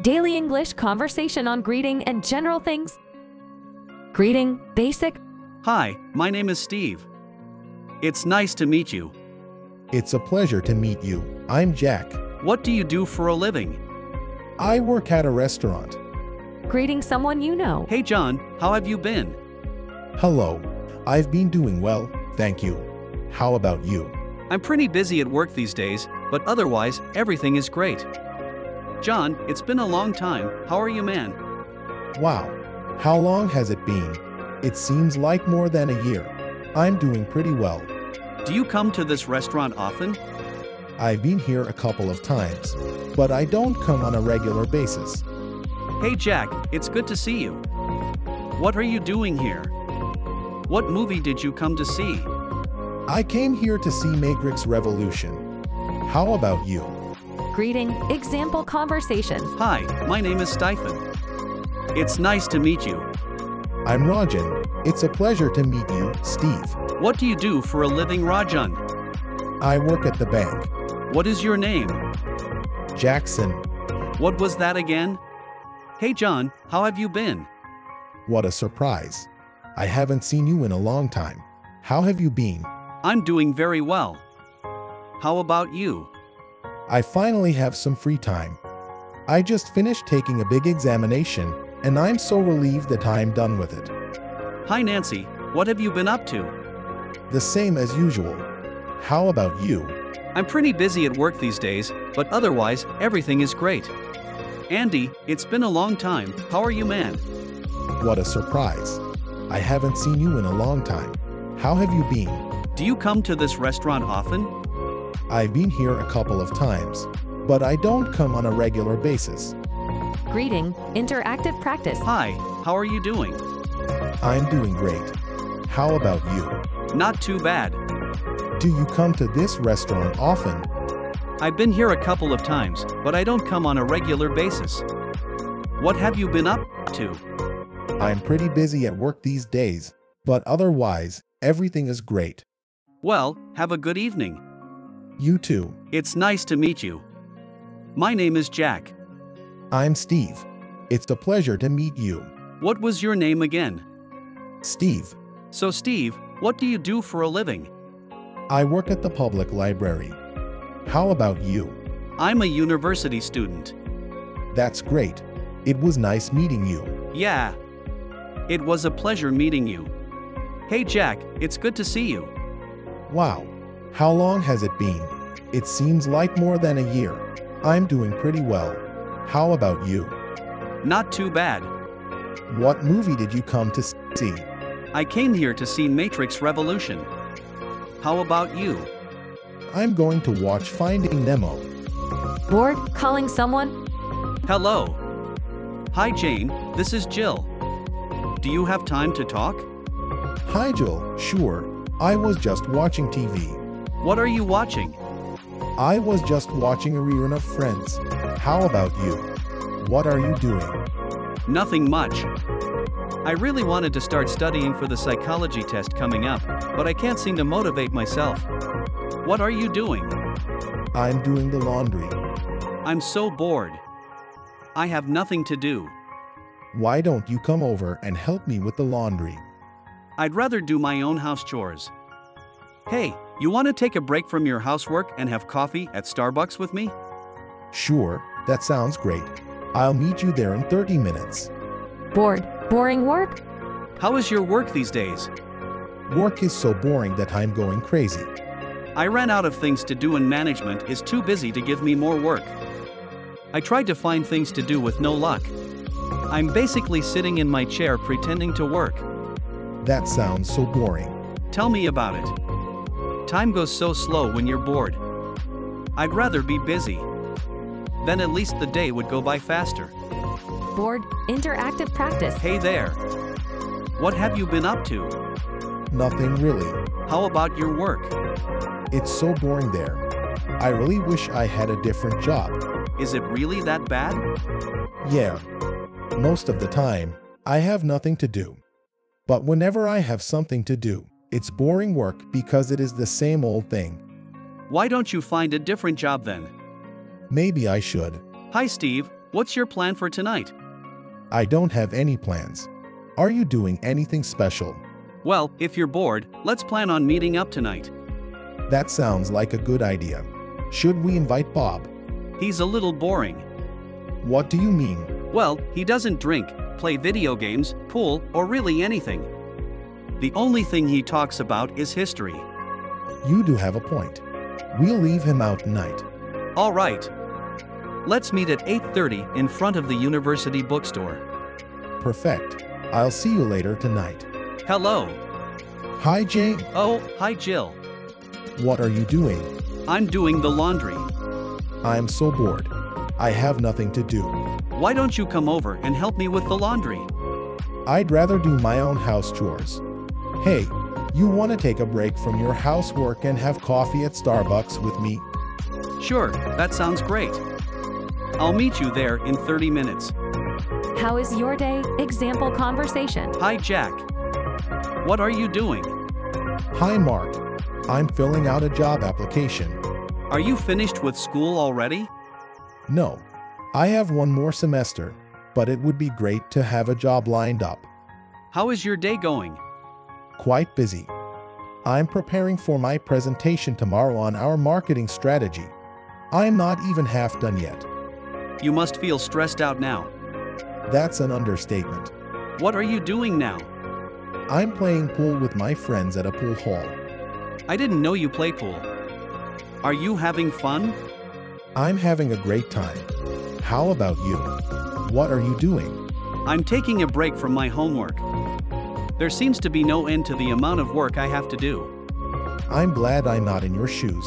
Daily English conversation on greeting and general things. Greeting, basic. Hi, my name is Steve. It's nice to meet you. It's a pleasure to meet you. I'm Jack. What do you do for a living? I work at a restaurant. Greeting someone you know. Hey John, how have you been? Hello. I've been doing well, thank you. How about you? I'm pretty busy at work these days, but otherwise, everything is great. John, it's been a long time. How are you, man? Wow. How long has it been? It seems like more than a year. I'm doing pretty well. Do you come to this restaurant often? I've been here a couple of times, but I don't come on a regular basis. Hey Jack, it's good to see you. What are you doing here? What movie did you come to see? I came here to see Matrix Revolution. How about you? Greeting, example conversations. Hi, my name is Stephen. It's nice to meet you. I'm Rajan. It's a pleasure to meet you, Steve. What do you do for a living, Rajan? I work at the bank. What is your name? Jackson. What was that again? Hey John, how have you been? What a surprise. I haven't seen you in a long time. How have you been? I'm doing very well. How about you? I finally have some free time. I just finished taking a big examination, and I'm so relieved that I'm done with it. Hi Nancy, what have you been up to? The same as usual. How about you? I'm pretty busy at work these days, but otherwise, everything is great. Andy, it's been a long time. How are you, man? What a surprise. I haven't seen you in a long time. How have you been? Do you come to this restaurant often? I've been here a couple of times, but I don't come on a regular basis. Greeting, interactive practice. Hi, how are you doing? I'm doing great. How about you? Not too bad. Do you come to this restaurant often? I've been here a couple of times, but I don't come on a regular basis. What have you been up to? I'm pretty busy at work these days, but otherwise, everything is great. Well, have a good evening. You too. It's nice to meet you. My name is Jack. I'm Steve. It's a pleasure to meet you. What was your name again? Steve. So Steve, what do you do for a living? I work at the public library. How about you? I'm a university student. That's great. It was nice meeting you. Yeah. It was a pleasure meeting you. Hey Jack, it's good to see you. Wow. How long has it been? It seems like more than a year. I'm doing pretty well. How about you? Not too bad. What movie did you come to see? I came here to see Matrix Revolution. How about you? I'm going to watch Finding Nemo. Bored, calling someone. Hello. Hi Jane, this is Jill. Do you have time to talk? Hi Jill, sure. I was just watching TV. What are you watching? I was just watching a rerun of Friends. How about you? What are you doing? Nothing much. I really wanted to start studying for the psychology test coming up, but I can't seem to motivate myself. What are you doing? I'm doing the laundry. I'm so bored. I have nothing to do. Why don't you come over and help me with the laundry? I'd rather do my own house chores. Hey, you want to take a break from your housework and have coffee at Starbucks with me? Sure, that sounds great. I'll meet you there in 30 minutes. Bored, boring work. How is your work these days? Work is so boring that I'm going crazy. I ran out of things to do and management is too busy to give me more work. I tried to find things to do with no luck. I'm basically sitting in my chair pretending to work. That sounds so boring. Tell me about it. Time goes so slow when you're bored. I'd rather be busy. Then at least the day would go by faster. Bored, interactive practice. Hey there. What have you been up to? Nothing really. How about your work? It's so boring there. I really wish I had a different job. Is it really that bad? Yeah. Most of the time, I have nothing to do. But whenever I have something to do, it's boring work because it is the same old thing. Why don't you find a different job then? Maybe I should. Hi Steve, What's your plan for tonight? I don't have any plans. Are you doing anything special? Well, if you're bored, let's plan on meeting up tonight. That sounds like a good idea. Should we invite Bob? He's a little boring. What do you mean? Well, he doesn't drink, play video games, pool, or really anything. The only thing he talks about is history. You do have a point. We'll leave him out tonight. All right. Let's meet at 8:30 in front of the university bookstore. Perfect. I'll see you later tonight. Hello. Hi, Jay. Oh, hi Jill. What are you doing? I'm doing the laundry. I'm so bored. I have nothing to do. Why don't you come over and help me with the laundry? I'd rather do my own house chores. Hey, you want to take a break from your housework and have coffee at Starbucks with me? Sure, that sounds great. I'll meet you there in 30 minutes. How is your day? Example conversation. Hi Jack. What are you doing? Hi, Mark. I'm filling out a job application. Are you finished with school already? No, I have one more semester, but it would be great to have a job lined up. How is your day going? Quite busy. I'm preparing for my presentation tomorrow on our marketing strategy. I'm not even half done yet. You must feel stressed out now. That's an understatement. What are you doing now? I'm playing pool with my friends at a pool hall. I didn't know you play pool. Are you having fun? I'm having a great time. How about you? What are you doing? I'm taking a break from my homework. There seems to be no end to the amount of work I have to do. I'm glad I'm not in your shoes.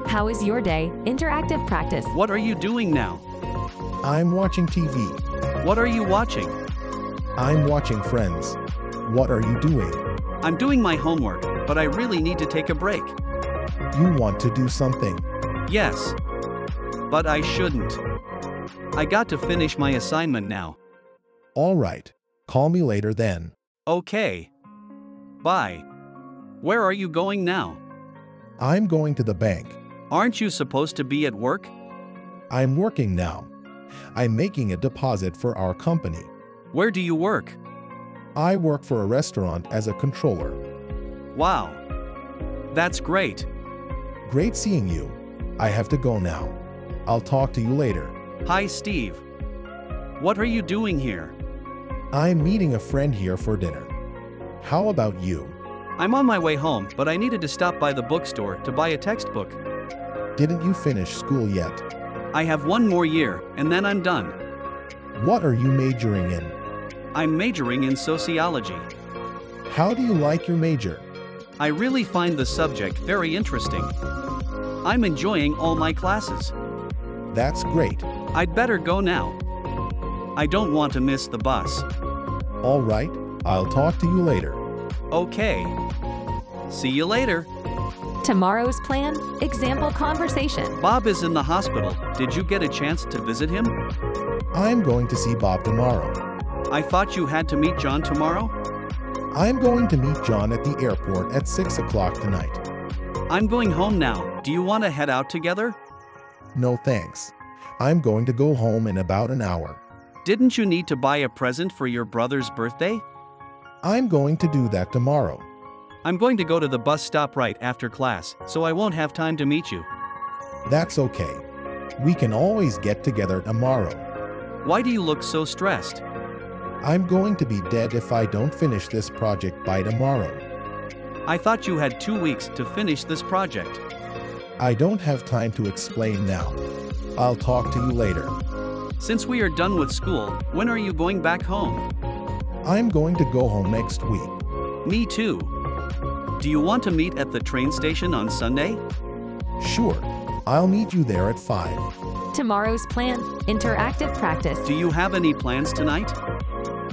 How is your day? Interactive practice. What are you doing now? I'm watching TV. What are you watching? I'm watching Friends. What are you doing? I'm doing my homework, but I really need to take a break. You want to do something? Yes. But I shouldn't. I got to finish my assignment now. All right. Call me later then. Okay. Bye. Where are you going now? I'm going to the bank. Aren't you supposed to be at work? I'm working now. I'm making a deposit for our company. Where do you work? I work for a restaurant as a controller. Wow. That's great. Great seeing you. I have to go now. I'll talk to you later. Hi, Steve. What are you doing here? I'm meeting a friend here for dinner. How about you? I'm on my way home, but I needed to stop by the bookstore to buy a textbook. Didn't you finish school yet? I have one more year, and then I'm done. What are you majoring in? I'm majoring in sociology. How do you like your major? I really find the subject very interesting. I'm enjoying all my classes. That's great. I'd better go now. I don't want to miss the bus. All right, I'll talk to you later. Okay. See you later. Tomorrow's plan. Example conversation. Bob is in the hospital. Did you get a chance to visit him? I'm going to see Bob tomorrow. I thought you had to meet John tomorrow? I'm going to meet John at the airport at 6 o'clock tonight. I'm going home now. Do you want to head out together? No thanks. I'm going to go home in about an hour. Didn't you need to buy a present for your brother's birthday? I'm going to do that tomorrow. I'm going to go to the bus stop right after class, so I won't have time to meet you. That's okay. We can always get together tomorrow. Why do you look so stressed? I'm going to be dead if I don't finish this project by tomorrow. I thought you had 2 weeks to finish this project. I don't have time to explain now. I'll talk to you later. Since we are done with school, when are you going back home? I'm going to go home next week. Me too. Do you want to meet at the train station on Sunday? Sure. I'll meet you there at 5. Tomorrow's plan. Interactive practice. Do you have any plans tonight?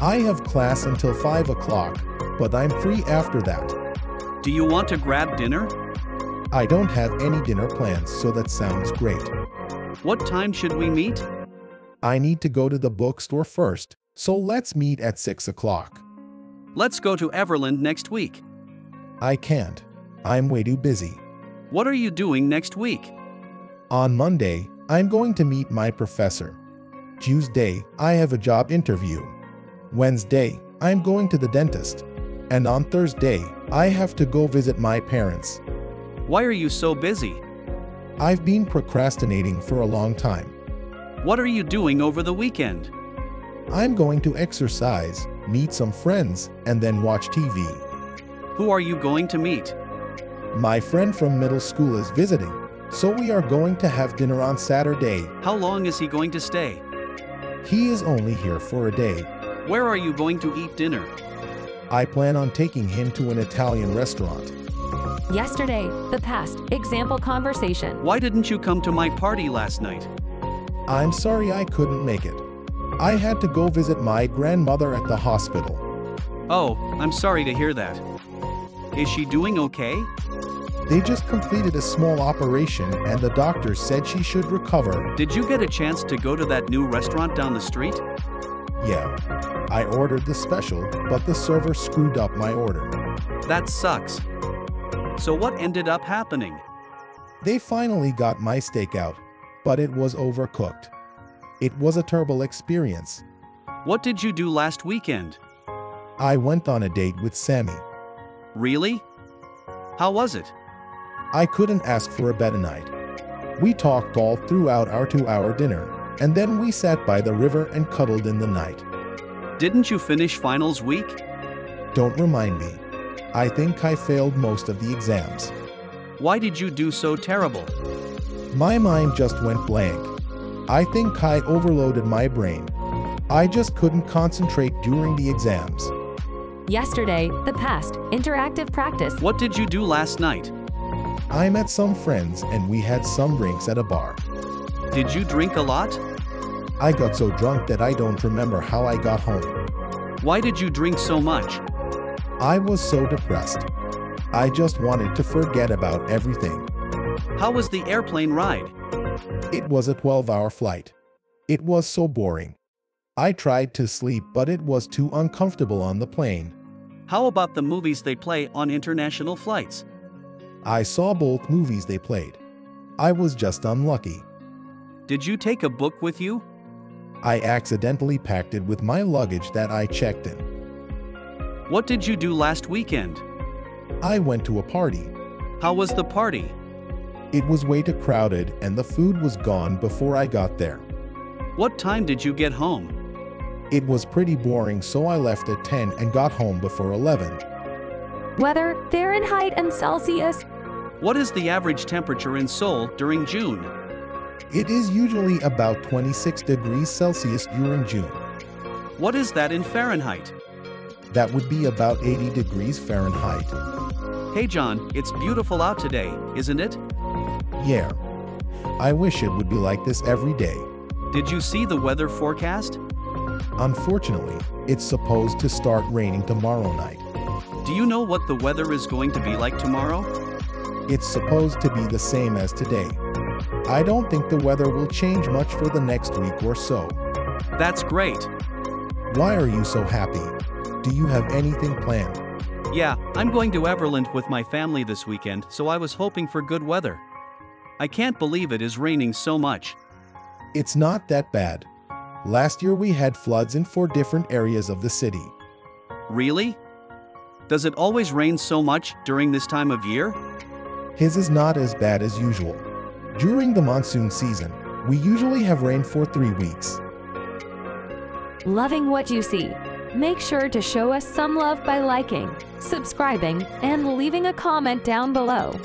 I have class until 5 o'clock, but I'm free after that. Do you want to grab dinner? I don't have any dinner plans, so that sounds great. What time should we meet? I need to go to the bookstore first, so let's meet at 6 o'clock. Let's go to Everland next week. I can't. I'm way too busy. What are you doing next week? On Monday, I'm going to meet my professor. Tuesday, I have a job interview. Wednesday, I'm going to the dentist. And on Thursday, I have to go visit my parents. Why are you so busy? I've been procrastinating for a long time. What are you doing over the weekend? I'm going to exercise, meet some friends, and then watch TV. Who are you going to meet? My friend from middle school is visiting, so we are going to have dinner on Saturday. How long is he going to stay? He is only here for a day. Where are you going to eat dinner? I plan on taking him to an Italian restaurant. Yesterday, the past, example conversation. Why didn't you come to my party last night? I'm sorry I couldn't make it. I had to go visit my grandmother at the hospital. Oh, I'm sorry to hear that. Is she doing okay? They just completed a small operation and the doctor said she should recover. Did you get a chance to go to that new restaurant down the street? Yeah. I ordered the special, but the server screwed up my order. That sucks. So what ended up happening? They finally got my steak out, but it was overcooked. It was a terrible experience. What did you do last weekend? I went on a date with Sammy. Really? How was it? I couldn't ask for a better night. We talked all throughout our 2-hour dinner, and then we sat by the river and cuddled in the night. Didn't you finish finals week? Don't remind me. I think I failed most of the exams. Why did you do so terrible? My mind just went blank. I think I overloaded my brain. I just couldn't concentrate during the exams. Yesterday, the past, interactive practice. What did you do last night? I met some friends and we had some drinks at a bar. Did you drink a lot? I got so drunk that I don't remember how I got home. Why did you drink so much? I was so depressed. I just wanted to forget about everything. How was the airplane ride? It was a 12-hour flight. It was so boring. I tried to sleep, but it was too uncomfortable on the plane. How about the movies they play on international flights? I saw both movies they played. I was just unlucky. Did you take a book with you? I accidentally packed it with my luggage that I checked in. What did you do last weekend? I went to a party. How was the party? It was way too crowded and the food was gone before I got there. What time did you get home? It was pretty boring, so I left at 10 and got home before 11. Weather, Fahrenheit and Celsius. What is the average temperature in Seoul during June? It is usually about 26 degrees Celsius during June. What is that in Fahrenheit? That would be about 80 degrees Fahrenheit. Hey John, it's beautiful out today, isn't it? Yeah. I wish it would be like this every day. Did you see the weather forecast? Unfortunately, it's supposed to start raining tomorrow night. Do you know what the weather is going to be like tomorrow? It's supposed to be the same as today. I don't think the weather will change much for the next week or so. That's great. Why are you so happy? Do you have anything planned? Yeah, I'm going to Everland with my family this weekend, so I was hoping for good weather. I can't believe it is raining so much. It's not that bad. Last year we had floods in 4 different areas of the city. Really? Does it always rain so much during this time of year? His is not as bad as usual. During the monsoon season, we usually have rain for 3 weeks. Loving what you see. Make sure to show us some love by liking, subscribing, and leaving a comment down below.